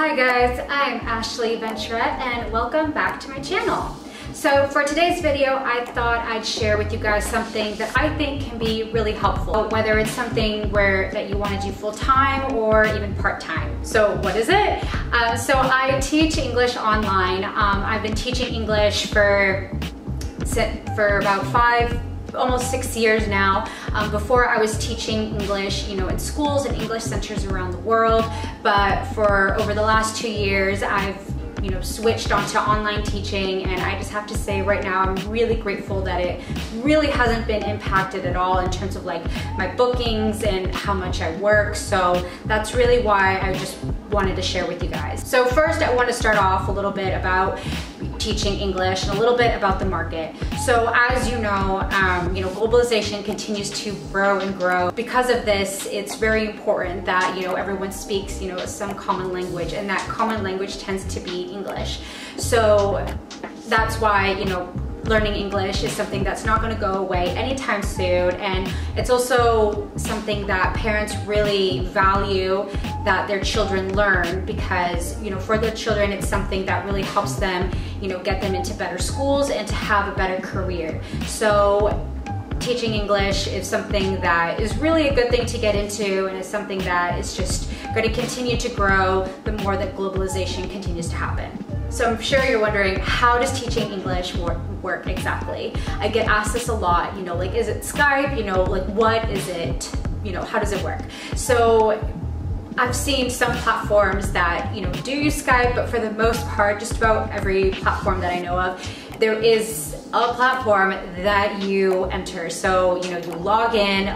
Hi guys, I'm Ashley Venture-Ette and welcome back to my channel. So for today's video, I thought I'd share with you guys something that I think can be really helpful, whether it's something that you want to do full-time or even part-time. So what is it? So I teach English online. I've been teaching English for about almost 6 years now. Before I was teaching English, in schools and English centers around the world, but for over the last 2 years, I've switched onto online teaching, and I just have to say right now I'm really grateful that it really hasn't been impacted at all in terms of like my bookings and how much I work. So that's really why I just wanted to share with you guys. So first I want to start off a little bit about teaching English and a little bit about the market. So as you know, globalization continues to grow and grow. Because of this, it's very important that everyone speaks some common language, and that common language tends to be English. So that's why learning English is something that's not going to go away anytime soon, and it's also something that parents really value that their children learn, because for the children it's something that really helps them get them into better schools and to have a better career. So teaching English is something that is really a good thing to get into, and is something that is just going to continue to grow the more that globalization continues to happen. So I'm sure you're wondering, how does teaching English work exactly? I get asked this a lot, like, is it Skype? Like, what is it? How does it work? So I've seen some platforms that, do use Skype, but for the most part, just about every platform that I know of, there is a platform that you enter. So, you log in,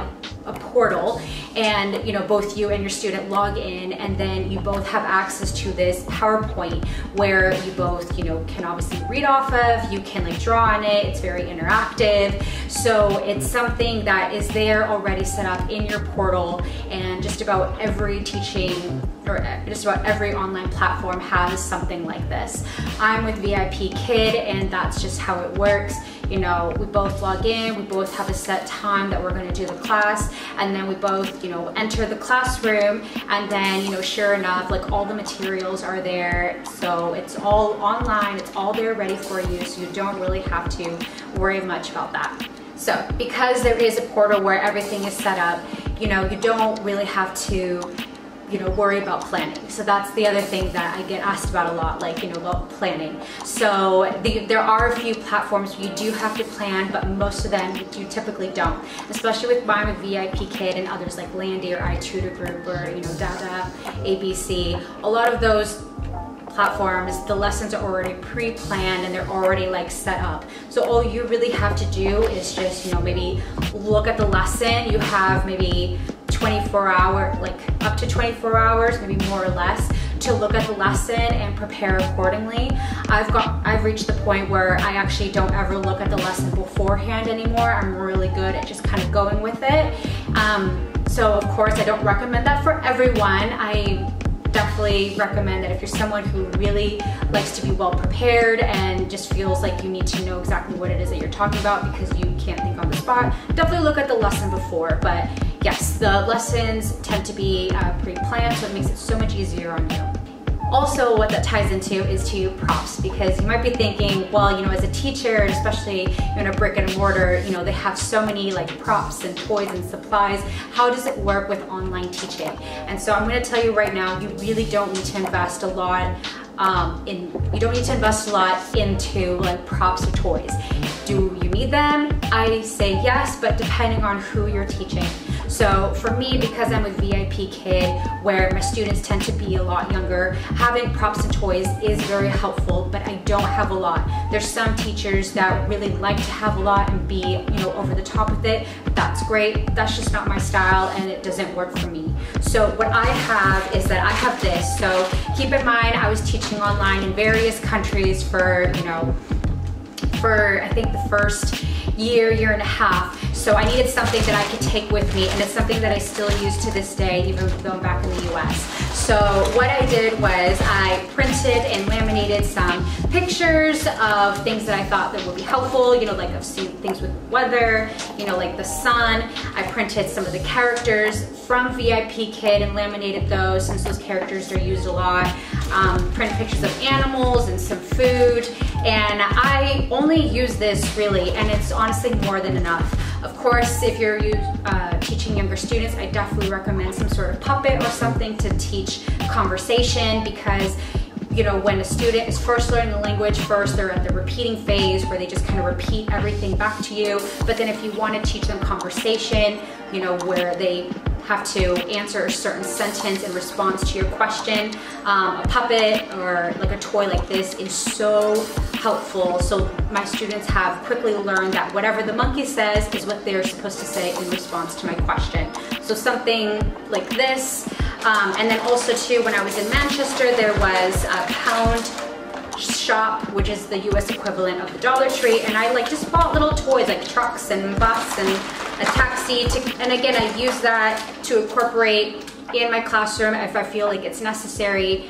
a portal, and both you and your student log in, and then you both have access to this PowerPoint where you both can obviously read off of, you can like draw on it. It's very interactive. So it's something that is there already set up in your portal, and just about every teaching or just about every online platform has something like this. I'm with VIP Kid, and that's just how it works. We both log in, we both have a set time that we're going to do the class, and then we both enter the classroom, and then sure enough, like, all the materials are there. So it's all online, it's all there ready for you, so you don't really have to worry much about that. So because there is a portal where everything is set up, you don't really have to worry about planning. So that's the other thing that I get asked about a lot, like, about planning. So there are a few platforms where you do have to plan, but most of them you typically don't. Especially with mine, with VIP Kid and others like Landy or iTutor Group or Dada, ABC. A lot of those platforms, the lessons are already pre-planned and they're already like set up. So all you really have to do is just maybe look at the lesson. You have maybe 24 hours, like up to 24 hours, maybe more or less, to look at the lesson and prepare accordingly. I've reached the point where I actually don't ever look at the lesson beforehand anymore. I'm really good at just kind of going with it. So of course I don't recommend that for everyone. I definitely recommend that if you're someone who really likes to be well prepared and just feels like you need to know exactly what it is that you're talking about because you can't think on the spot, definitely look at the lesson before. But yes, the lessons tend to be pre-planned, so it makes it so much easier on you. Also, what that ties into is to props, because you might be thinking, well, as a teacher, especially in a brick and mortar, they have so many like props and toys and supplies. How does it work with online teaching? And so I'm going to tell you right now, you really don't need to invest a lot into like props or toys. Do you need them? I say yes, but depending on who you're teaching. So for me, because I'm a VIP Kid where my students tend to be a lot younger, having props and toys is very helpful, but I don't have a lot. There's some teachers that really like to have a lot and be over the top with it. That's great. That's just not my style, and it doesn't work for me. So what I have is that I have this. So keep in mind, I was teaching online in various countries for I think the first year and a half. So I needed something that I could take with me, and it's something that I still use to this day, even though I'm back in the US. So what I did was I printed and laminated some pictures of things that I thought that would be helpful, you know, like I've seen things with weather, you know, like the sun. I printed some of the characters from VIP Kid and laminated those, since those characters are used a lot. Printed pictures of animals and some food, and I only use this really, and it's honestly more than enough. Of course, if you're teaching younger students, I definitely recommend some sort of puppet or something to teach conversation, because you know, when a student is first learning the language, they're at the repeating phase where they just kind of repeat everything back to you. But then if you want to teach them conversation, you know, where they have to answer a certain sentence in response to your question, a puppet or like a toy like this is so helpful. So my students have quickly learned that whatever the monkey says is what they're supposed to say in response to my question. So something like this. And then also too, when I was in Manchester, there was a pound shop, which is the US equivalent of the Dollar Tree, and I like just bought little toys like trucks and bus and a taxi and again, I use that to incorporate in my classroom if I feel like it's necessary.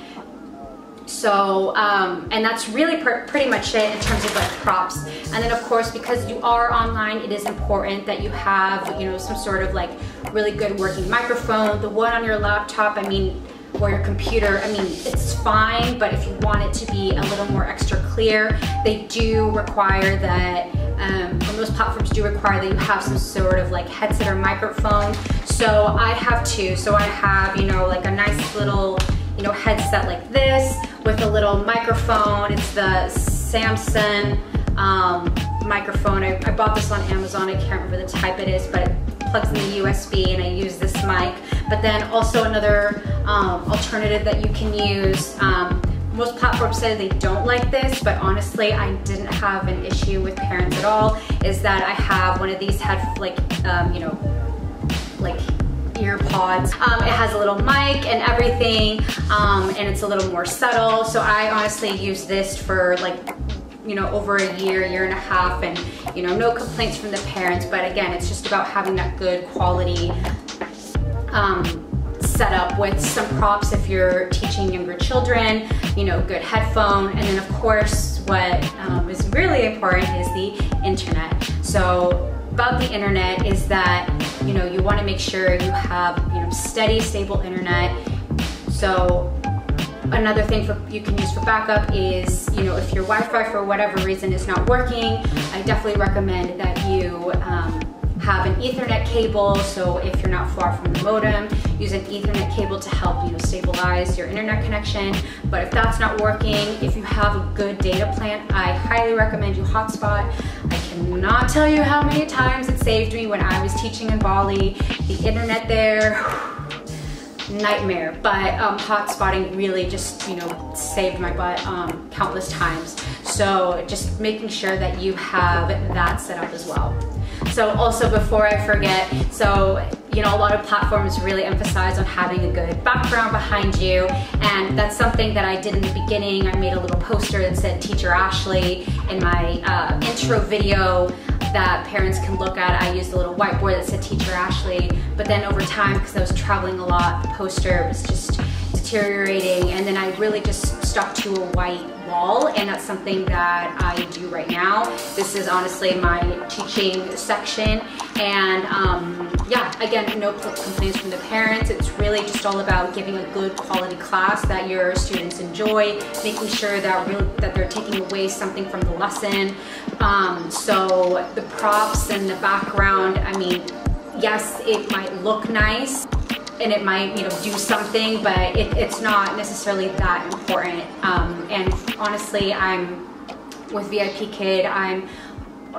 So, and that's really pretty much it in terms of like props. And then of course, because you are online, it is important that you have, you know, some sort of like really good working microphone. The one on your laptop, I mean, or your computer, I mean, it's fine, but if you want it to be a little more extra clear, they do require that, or most platforms do require that you have some sort of like headset or microphone. So I have two. So I have, you know, like a nice little, you know, headset like this with a little microphone. It's the Samsung microphone. I bought this on Amazon. I can't remember the type it is, but it plugs in the USB and I use this mic. But then also another alternative that you can use, most platforms say they don't like this, but honestly, I didn't have an issue with parents at all, is that I have one of these you know, like ear pods. It has a little mic and everything, and it's a little more subtle. So I honestly use this for like, you know, over a year and a half, and you know, no complaints from the parents. But again, it's just about having that good quality setup with some props if you're teaching younger children, you know, good headphone, and then of course what is really important is the internet. So about the internet is that, you know, you want to make sure you have, you know, steady, stable internet. So another thing you can use for backup is, you know, if your Wi-Fi for whatever reason is not working, I definitely recommend that you have an Ethernet cable. So if you're not far from the modem, use an Ethernet cable to help, you know, stabilize your internet connection. But if that's not working, if you have a good data plan, I highly recommend you hotspot. I cannot tell you how many times it saved me when I was teaching in Bali. The internet there, nightmare. But hotspotting really just, you know, saved my butt countless times. So just making sure that you have that set up as well. So also, before I forget, so, you know, a lot of platforms really emphasize on having a good background behind you, and that's something that I did in the beginning. I made a little poster that said Teacher Ashley in my intro video that parents can look at. I used a little whiteboard that said Teacher Ashley, but then over time, because I was traveling a lot, the poster was just deteriorating, and then I really just stuck to a white wall, and that's something that I do right now. This is honestly my teaching section, and yeah, again, no complaints from the parents. It's really just all about giving a good quality class that your students enjoy, making sure that they're taking away something from the lesson. So the props and the background, I mean, yes, it might look nice and it might, you know, do something, but it's not necessarily that important. And honestly, I'm with VIP Kid, I'm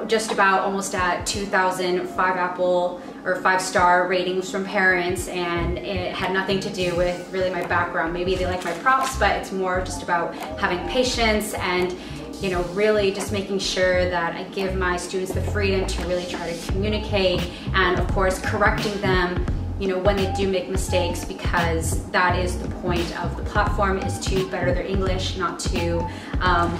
just about almost at 2,000 5-apple or 5-star ratings from parents, and it had nothing to do with really my background. Maybe they like my props, but it's more just about having patience and, you know, really just making sure that I give my students the freedom to really try to communicate, and of course correcting them when they do make mistakes, because that is the point of the platform, is to better their English, not to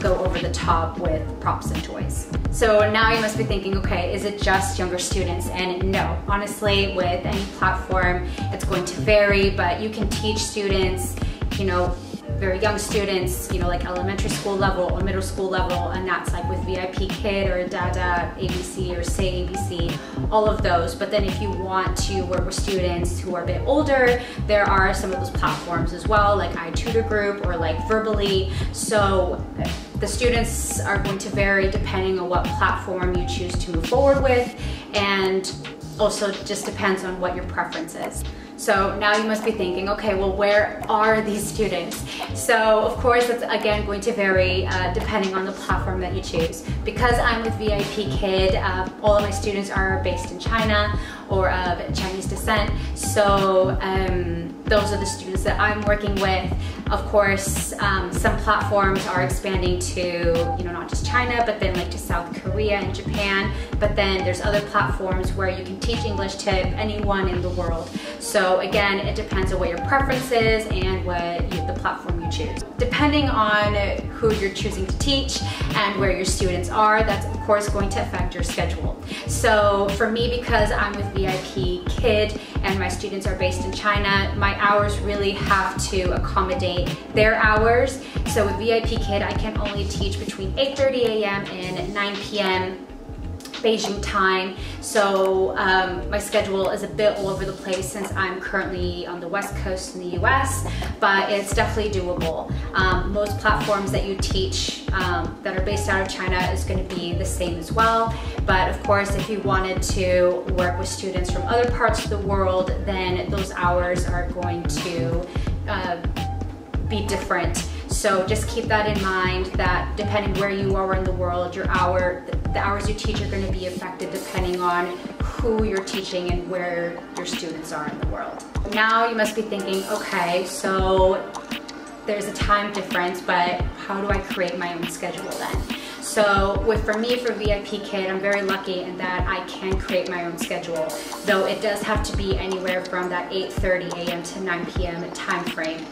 go over the top with props and toys. So now you must be thinking, okay, is it just younger students? And no, honestly, with any platform, it's going to vary, but you can teach students, very young students, like elementary school level or middle school level, and that's like with VIP Kid or Dada ABC or Say ABC, all of those. But then if you want to work with students who are a bit older, there are some of those platforms as well, like iTutor Group or like Verbally. So the students are going to vary depending on what platform you choose to move forward with, and also just depends on what your preference is. So now you must be thinking, okay, well, where are these students? So of course, it's again going to vary depending on the platform that you choose. Because I'm with VIP Kid, all of my students are based in China or of Chinese descent. So those are the students that I'm working with. Of course, some platforms are expanding to, not just China, but then like to South Korea and Japan. But then there's other platforms where you can teach English to anyone in the world. So again, it depends on what your preference is and the platform you choose. Depending on who you're choosing to teach and where your students are, that's of course going to affect your schedule. So for me, because I'm with VIP Kid and my students are based in China, my hours really have to accommodate their hours. So with VIP Kid, I can only teach between 8:30 a.m. and 9 p.m. Beijing time. So my schedule is a bit all over the place since I'm currently on the West Coast in the US, but it's definitely doable. Most platforms that you teach that are based out of China is going to be the same as well. But of course, if you wanted to work with students from other parts of the world, then those hours are going to be different. So just keep that in mind, that depending where you are in the world, the hours you teach are going to be affected depending on who you're teaching and where your students are in the world. Now you must be thinking, okay, so there's a time difference, but how do I create my own schedule then? So for me, for VIP Kid, I'm very lucky in that I can create my own schedule, though it does have to be anywhere from that 8:30 a.m. to 9 p.m. time frame.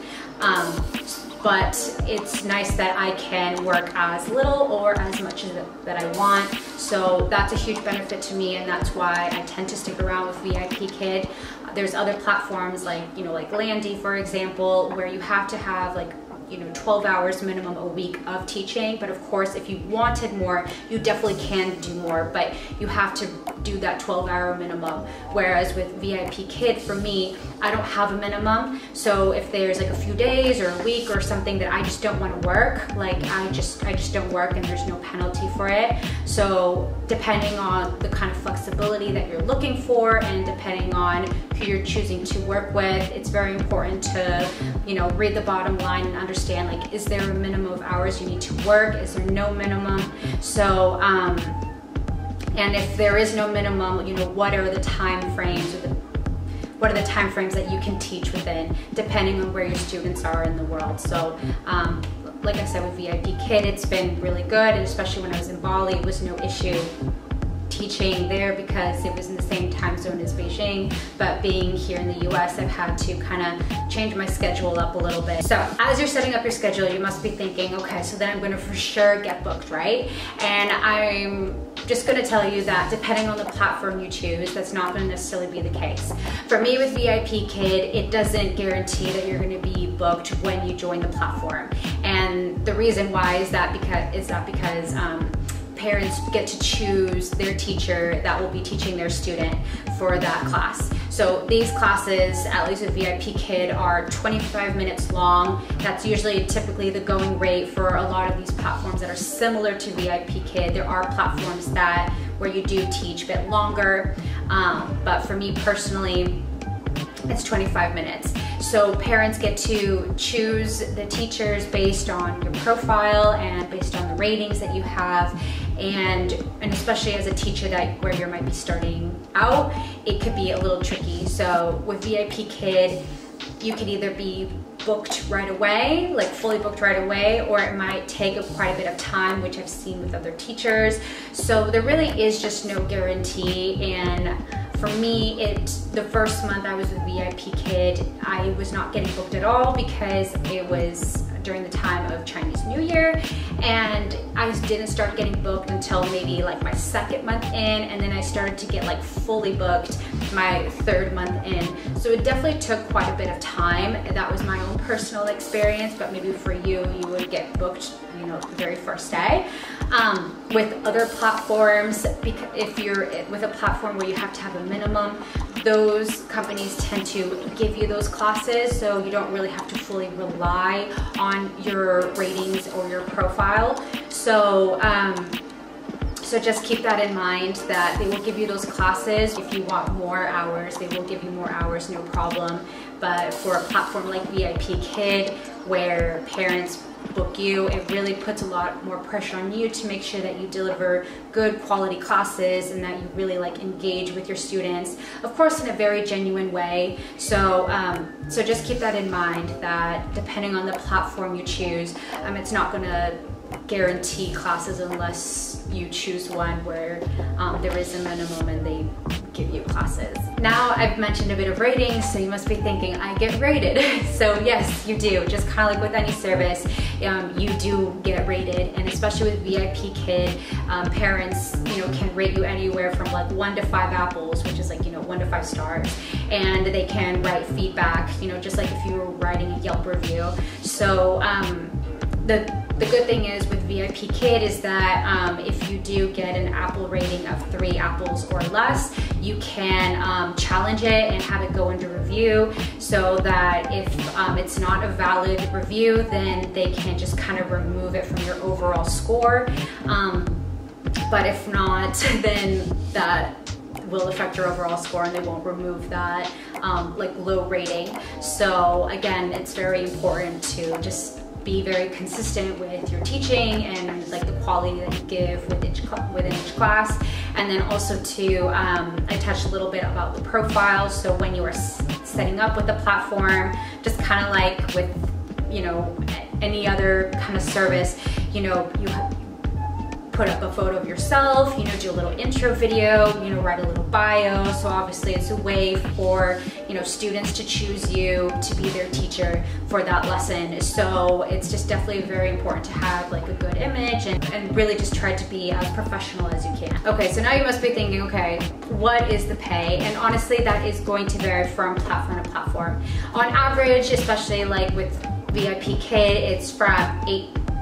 But it's nice that I can work as little or as much as that I want. So that's a huge benefit to me, and that's why I tend to stick around with VIP Kid. There's other platforms like, like Landy, for example, where you have to have like 12 hours minimum a week of teaching. But of course, if you wanted more, you definitely can do more, but you have to do that 12-hour minimum. Whereas with VIP Kid, for me, I don't have a minimum. So if there's like a few days or a week or something that I just don't want to work, like I just don't work, and there's no penalty for it. So depending on the kind of flexibility that you're looking for and depending on who you're choosing to work with, it's very important to, read the bottom line and understand, like, is there a minimum of hours you need to work? Is there no minimum? So, and if there is no minimum, what are the time frames or what are the time frames that you can teach within, depending on where your students are in the world. So, like I said, with VIP Kid, it's been really good, and especially when I was in Bali, it was no issue teaching there because it was in the same time zone as Beijing. But being here in the US, I've had to kind of change my schedule up a little bit. So as you're setting up your schedule, you must be thinking, okay, so then I'm going to for sure get booked, right? And I'm just going to tell you that depending on the platform you choose, that's not going to necessarily be the case. For me with VIP Kid, it doesn't guarantee that you're going to be booked when you join the platform. And the reason why is because parents get to choose their teacher that will be teaching their student for that class. So these classes, at least with VIP Kid, are 25 minutes long. That's typically the going rate for a lot of these platforms that are similar to VIP Kid. There are platforms where you do teach a bit longer, but for me personally, it's 25 minutes. So parents get to choose the teachers based on your profile and based on the ratings that you have. And especially as a teacher where you might be starting out, it could be a little tricky. So with VIP Kid, you could either be booked right away, like fully booked right away, or it might take quite a bit of time, which I've seen with other teachers. So there really is just no guarantee. And For me, the first month I was with VIP Kid, I was not getting booked at all because it was during the time of Chinese New Year, and I didn't start getting booked until maybe like my second month in, and then I started to get like fully booked my third month in. So it definitely took quite a bit of time. That was my own personal experience, but maybe for you, you would get booked, you know, the very first day. With other platforms, because if you're with a platform where you have to have a minimum, those companies tend to give you those classes, so you don't really have to fully rely on your ratings or your profile. So so just keep that in mind, that they will give you those classes. If you want more hours, they will give you more hours, no problem. But for a platform like VIP Kid, where parents book you, it really puts a lot more pressure on you to make sure that you deliver good quality classes and that you really like engage with your students, of course in a very genuine way. So so just keep that in mind, that depending on the platform you choose, it's not going to guarantee classes unless you choose one where there is a minimum and they give you classes. Now I've mentioned a bit of ratings, so you must be thinking I get rated. So yes, you do. Just kind of like with any service, you do get rated, and especially with VIP Kid, parents, you know, can rate you anywhere from like 1 to 5 apples, which is like, you know, 1 to 5 stars, and they can write feedback, you know, just like if you were writing a Yelp review. So the good thing is with VIP Kid is that if you do get an Apple rating of 3 apples or less, you can challenge it and have it go into review, so that if it's not a valid review, then they can just kind of remove it from your overall score. But if not, then that will affect your overall score and they won't remove that like low rating. So again, it's very important to just be very consistent with your teaching and like the quality that you give within each class. And then also too, I touched a little bit about the profile. So when you are setting up with the platform, just kind of like with, you know, any other kind of service, you know, you put up a photo of yourself, you know, do a little intro video, you know, write a little bio. So obviously it's a way for, you know, students to choose you to be their teacher for that lesson. So it's just definitely very important to have like a good image and really just try to be as professional as you can. Okay, so now you must be thinking, okay, what is the pay? And honestly, that is going to vary from platform to platform. On average, especially like with VIP Kid, it's from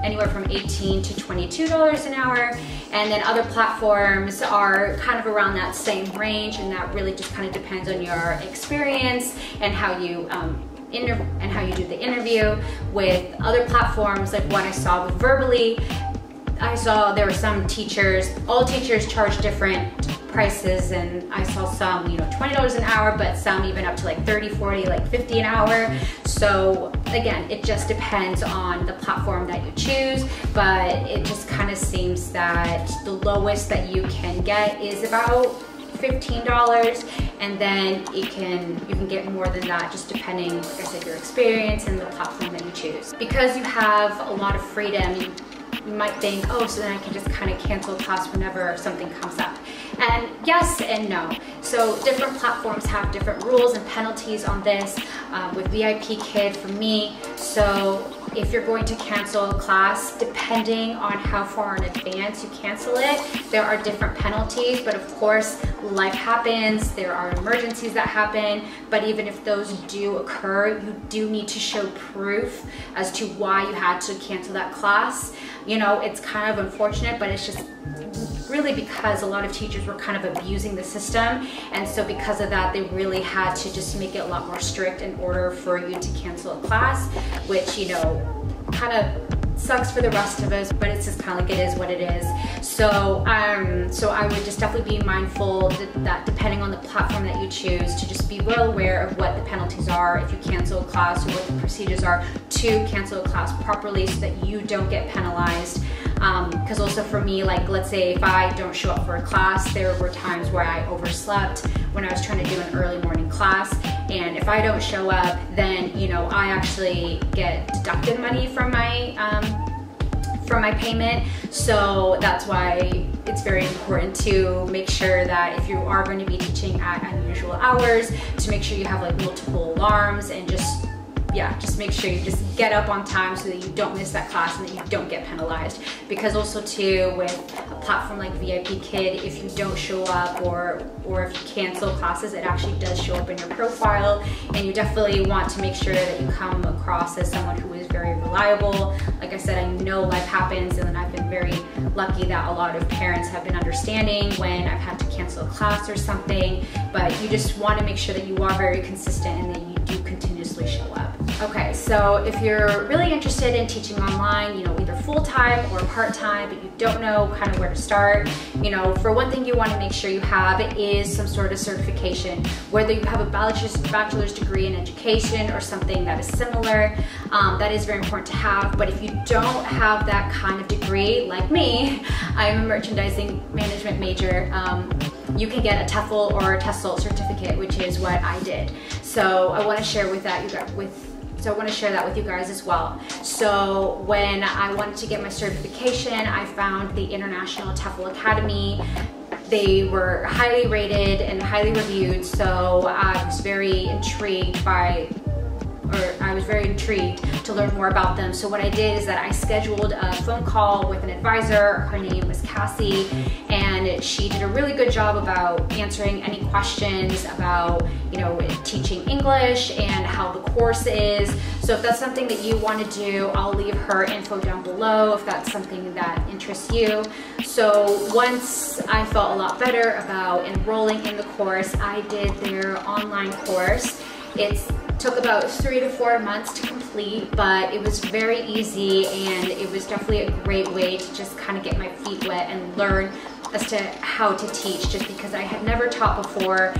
anywhere from $18 to $22 an hour, and then other platforms are kind of around that same range, and that really just kind of depends on your experience and how you do the interview. With other platforms, like what I saw with Verbally, I saw there were some teachers, all teachers charge different prices, and I saw some, you know, $20 an hour, but some even up to like 30, 40, like 50 an hour. So again, it just depends on the platform that you choose, but it just kind of seems that the lowest that you can get is about $15, and then you can get more than that, just depending, like I said, your experience and the platform that you choose. Because you have a lot of freedom, you might think, oh, so then I can just kind of cancel a class whenever something comes up. And yes and no. So different platforms have different rules and penalties on this. With VIP Kid, for me, so if you're going to cancel a class, depending on how far in advance you cancel it, there are different penalties. But of course, life happens, there are emergencies that happen, but even if those do occur, you do need to show proof as to why you had to cancel that class. You know, it's kind of unfortunate, but it's just really because a lot of teachers were kind of abusing the system, and so because of that, they really had to just make it a lot more strict in order for you to cancel a class, which, you know, kind of sucks for the rest of us, but it's just kind of like it is what it is. So so I would just definitely be mindful that depending on the platform that you choose, to just be well aware of what the penalties are if you cancel a class, or what the procedures are to cancel a class properly, so that you don't get penalized. Because also for me, like let's say if I don't show up for a class, there were times where I overslept when I was trying to do an early morning class, and if I don't show up, then, you know, I actually get deducted money from my from my payment. So that's why it's very important to make sure that if you are going to be teaching at unusual hours, to make sure you have like multiple alarms, and just make sure you just get up on time so that you don't miss that class and that you don't get penalized. Because also too, with a platform like VIP Kid, if you don't show up or if you cancel classes, it actually does show up in your profile, and you definitely want to make sure that you come across as someone who is very reliable. Like I said, I know life happens, and I've been very lucky that a lot of parents have been understanding when I've had to cancel a class or something, but you just want to make sure that you are very consistent and that you do continuously show up. Okay, so if you're really interested in teaching online, you know, either full-time or part-time, but you don't know kind of where to start, you know, for one thing you want to make sure you have is some sort of certification, whether you have a bachelor's degree in education or something that is similar. That is very important to have. But if you don't have that kind of degree, like me, I'm a merchandising management major. You can get a TEFL or a TESOL certificate, which is what I did. So I want to share that with you guys as well. So when I wanted to get my certification, I found the International TEFL Academy. They were highly rated and highly reviewed, so I was very intrigued to learn more about them. So what I did is that I scheduled a phone call with an advisor. Her name was Cassie, and she did a really good job about answering any questions about, you know, teaching English and how the course is. So if that's something that you want to do, I'll leave her info down below if that's something that interests you. So once I felt a lot better about enrolling in the course, I did their online course. It took about 3 to 4 months to complete, but it was very easy, and it was definitely a great way to just kind of get my feet wet and learn as to how to teach, just because I had never taught before,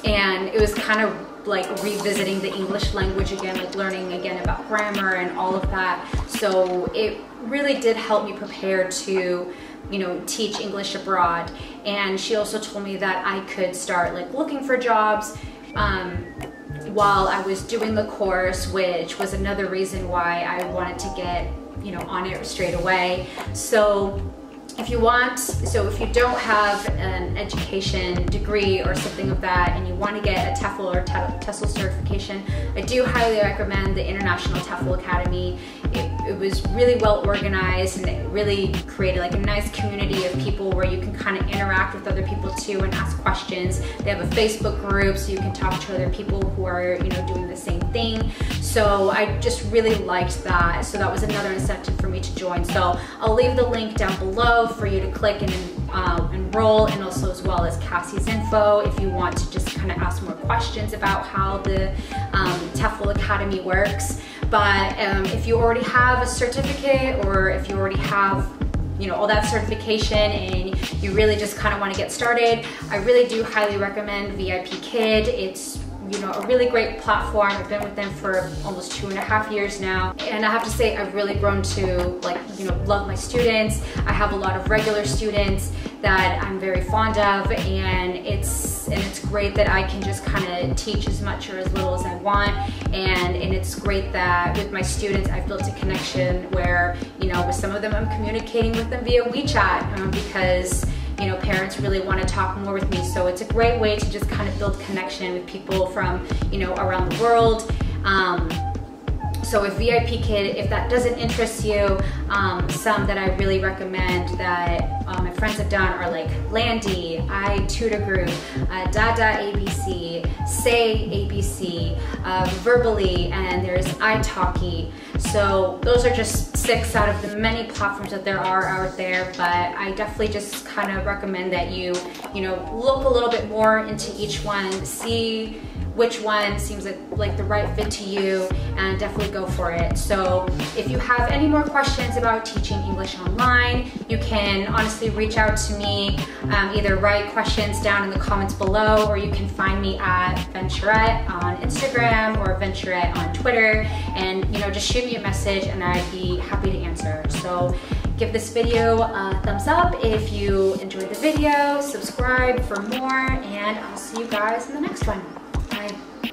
and it was kind of like revisiting the English language again, like learning again about grammar and all of that. So it really did help me prepare to, you know, teach English abroad. And she also told me that I could start like looking for jobs while I was doing the course, which was another reason why I wanted to get, you know, on it straight away. So if you don't have an education degree or something of that, and you want to get a TEFL or TESOL certification, I do highly recommend the International TEFL Academy. It was really well organized, and it really created like a nice community of people where you can kind of interact with other people too and ask questions. They have a Facebook group, so you can talk to other people who are, you know, doing the same thing. So I just really liked that. So that was another incentive for me to join. So I'll leave the link down below for you to click and enroll, and also as well as Cassie's info if you want to just kind of ask more questions about how the TEFL Academy works. But if you already have a certificate, or if you already have, you know, all that certification, and you really just kind of want to get started, I really do highly recommend VIP Kid. It's, you know, a really great platform. I've been with them for almost 2.5 years now, and I have to say I've really grown to, like, you know, love my students. I have a lot of regular students that I'm very fond of, and it's great that I can just kind of teach as much or as little as I want, and it's great that with my students I've built a connection where, you know, with some of them I'm communicating with them via WeChat because, you know, parents really want to talk more with me. So it's a great way to just kind of build connection with people from, you know, around the world. So with VIP Kid, if that doesn't interest you, some that I really recommend that my friends have done are like Landy, iTutor Group, Dada ABC, Say ABC, Verbally, and there's italki. So those are just 6 out of the many platforms that there are out there, but I definitely just kind of recommend that you know, look a little bit more into each one, see which one seems like the right fit to you, and definitely go for it. So if you have any more questions about teaching English online, you can honestly reach out to me, either write questions down in the comments below, or you can find me at Venture-Ette on Instagram or Venture-Ette on Twitter, and, you know, just shoot me a message and I'd be happy to answer. So give this video a thumbs up if you enjoyed the video, subscribe for more, and I'll see you guys in the next one. Bye.